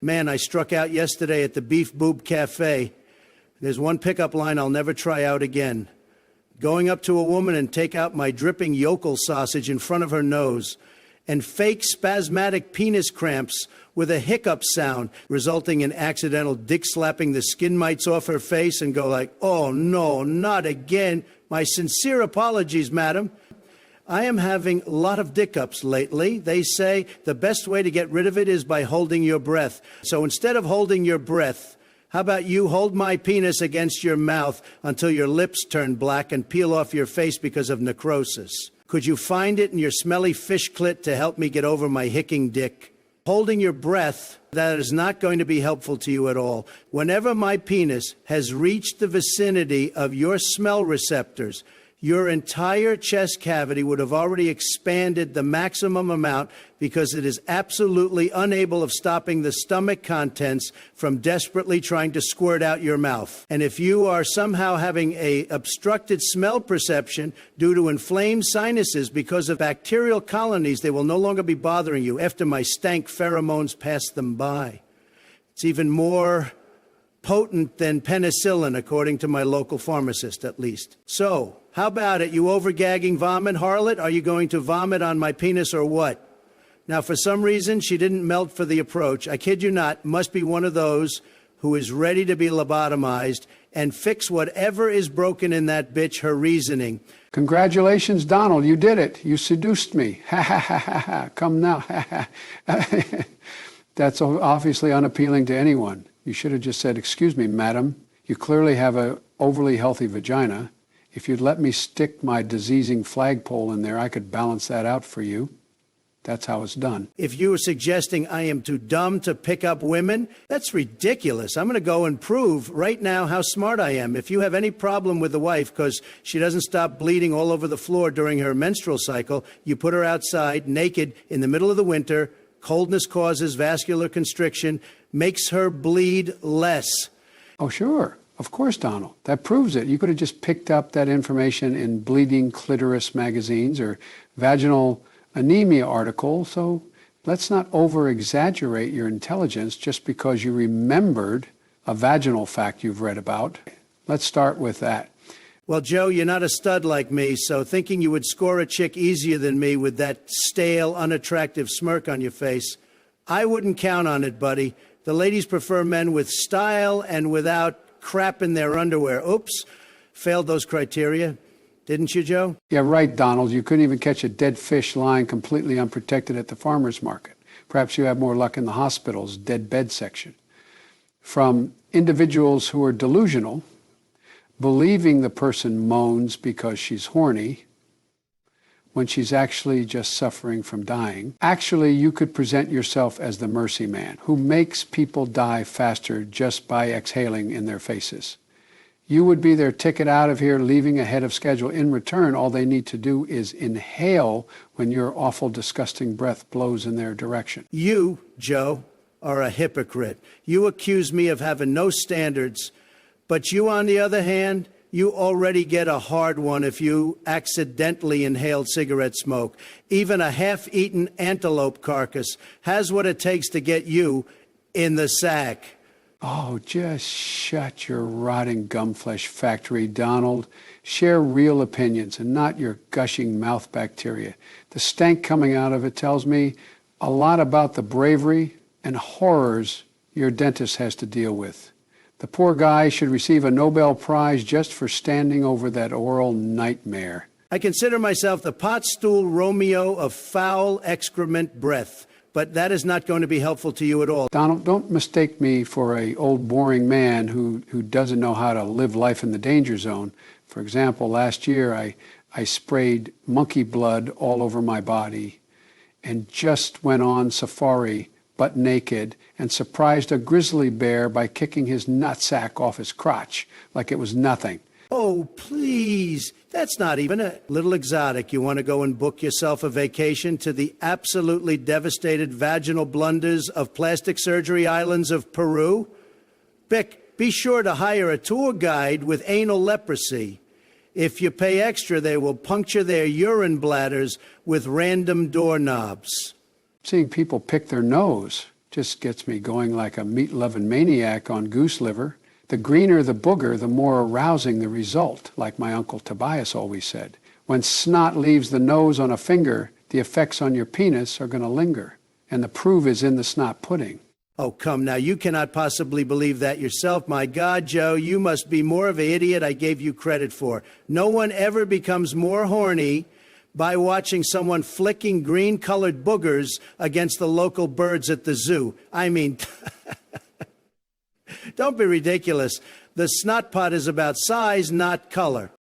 Man, I struck out yesterday at the Beef Boob Cafe. There's one pickup line I'll never try out again. Going up to a woman and take out my dripping yokel sausage in front of her nose, and fake spasmodic penis cramps with a hiccup sound, resulting in accidental dick slapping the skin mites off her face and go like, "Oh no, not again. My sincere apologies, madam. I am having a lot of dick-ups lately. They say the best way to get rid of it is by holding your breath. So instead of holding your breath, how about you hold my penis against your mouth until your lips turn black and peel off your face because of necrosis? Could you find it in your smelly fish clit to help me get over my hicking dick? Holding your breath, that is not going to be helpful to you at all. Whenever my penis has reached the vicinity of your smell receptors, your entire chest cavity would have already expanded the maximum amount because it is absolutely unable of stopping the stomach contents from desperately trying to squirt out your mouth. And if you are somehow having a obstructed smell perception due to inflamed sinuses because of bacterial colonies, they will no longer be bothering you after my stank pheromones pass them by. It's even more potent than penicillin, according to my local pharmacist, at least. So, how about it, you overgagging vomit harlot? Are you going to vomit on my penis or what? Now, for some reason, she didn't melt for the approach. I kid you not, must be one of those who is ready to be lobotomized and fix whatever is broken in that bitch, her reasoning. Congratulations, Donald, you did it. You seduced me. Ha ha ha ha ha. Come now. Ha ha. That's obviously unappealing to anyone. You should have just said, "Excuse me, madam, you clearly have an overly healthy vagina. If you'd let me stick my diseasing flagpole in there, I could balance that out for you." That's how it's done. If you were suggesting I am too dumb to pick up women, that's ridiculous. I'm going to go and prove right now how smart I am. If you have any problem with the wife because she doesn't stop bleeding all over the floor during her menstrual cycle, you put her outside naked in the middle of the winter. Coldness causes vascular constriction, makes her bleed less. Oh, sure. Of course, Donald. That proves it. You could have just picked up that information in Bleeding Clitoris magazines or vaginal anemia articles. So let's not over-exaggerate your intelligence just because you remembered a vaginal fact you've read about. Let's start with that. Well, Joe, you're not a stud like me, so thinking you would score a chick easier than me with that stale, unattractive smirk on your face, I wouldn't count on it, buddy. The ladies prefer men with style and without crap in their underwear. Oops, failed those criteria. Didn't you, Joe? Yeah, right, Donald. You couldn't even catch a dead fish lying completely unprotected at the farmer's market. Perhaps you have more luck in the hospital's dead bed section. From individuals who are delusional, believing the person moans because she's horny when she's actually just suffering from dying. Actually, you could present yourself as the mercy man who makes people die faster just by exhaling in their faces. You would be their ticket out of here, leaving ahead of schedule. In return, all they need to do is inhale when your awful, disgusting breath blows in their direction. You, Joe, are a hypocrite. You accuse me of having no standards. But you, on the other hand, you already get a hard one if you accidentally inhaled cigarette smoke. Even a half-eaten antelope carcass has what it takes to get you in the sack. Oh, just shut your rotting gumflesh factory, Donald. Share real opinions and not your gushing mouth bacteria. The stank coming out of it tells me a lot about the bravery and horrors your dentist has to deal with. The poor guy should receive a Nobel Prize just for standing over that oral nightmare. I consider myself the pot stool Romeo of foul excrement breath, but that is not going to be helpful to you at all. Donald, don't mistake me for an old boring man who doesn't know how to live life in the danger zone. For example, last year I sprayed monkey blood all over my body and just went on safari butt naked, and surprised a grizzly bear by kicking his nutsack off his crotch like it was nothing. Oh, please. That's not even a little exotic. You want to go and book yourself a vacation to the absolutely devastated vaginal blunders of plastic surgery islands of Peru? Beck, be sure to hire a tour guide with anal leprosy. If you pay extra, they will puncture their urine bladders with random doorknobs. Seeing people pick their nose Just gets me going like a meat-loving maniac on goose liver. The greener the booger, the more arousing the result, like my Uncle Tobias always said. When snot leaves the nose on a finger, the effects on your penis are going to linger. And the proof is in the snot pudding. Oh, come now, you cannot possibly believe that yourself. My God, Joe, you must be more of an idiot I gave you credit for. No one ever becomes more horny by watching someone flicking green-colored boogers against the local birds at the zoo. I mean, don't be ridiculous. The snot pot is about size, not color.